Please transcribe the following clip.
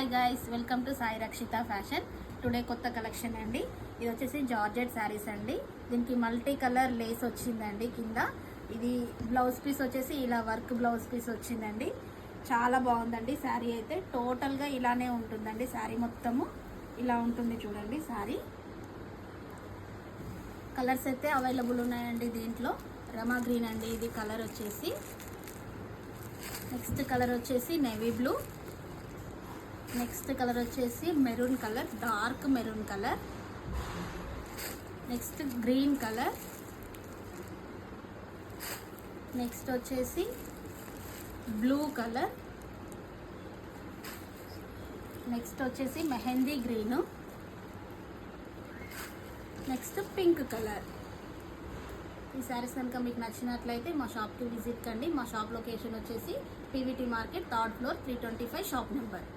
Hi guys, welcome to Sai Rakshita fashion. Today కొత్త collection అండి. ఇది వచ్చేసి జార్జెట్ శారీస్ అండి. దీనికి మల్టీ కలర్ లేస్ వచ్చిందండి. కింద ఇది బ్లౌజ్ పీస్ వచ్చేసి ఇలా వర్క్ బ్లౌజ్ పీస్ వచ్చిందండి. చాలా బాగుందండి. శారీ అయితే టోటల్గా ఇలానే ఉంటుందండి. శారీ మొత్తము ఇలా ఉంటుంది చూడండి. శారీ కలర్స్ అయితే అవైలబుల్ ఉన్నాయండి. దీంట్లో రమా గ్రీన్ అండి ఇది కలర్ వచ్చేసి. నెక్స్ట్ కలర్ వచ్చేసి నేవీ బ్లూ. నెక్స్ట్ కలర్ వచ్చేసి maroon colour, dark maroon colour. Next green colour. Next వచ్చేసి బ్లూ కలర్. నెక్స్ట్ వచ్చేసి mehndi green. Next pink colour. ఈ శారీస్ కనుక మీకు నచ్చినట్లయితే మా షాప్కి విజిట్ కండి. మా షాప్ లొకేషన్ వచ్చేసి PVT market, 3rd floor, 325 shop number.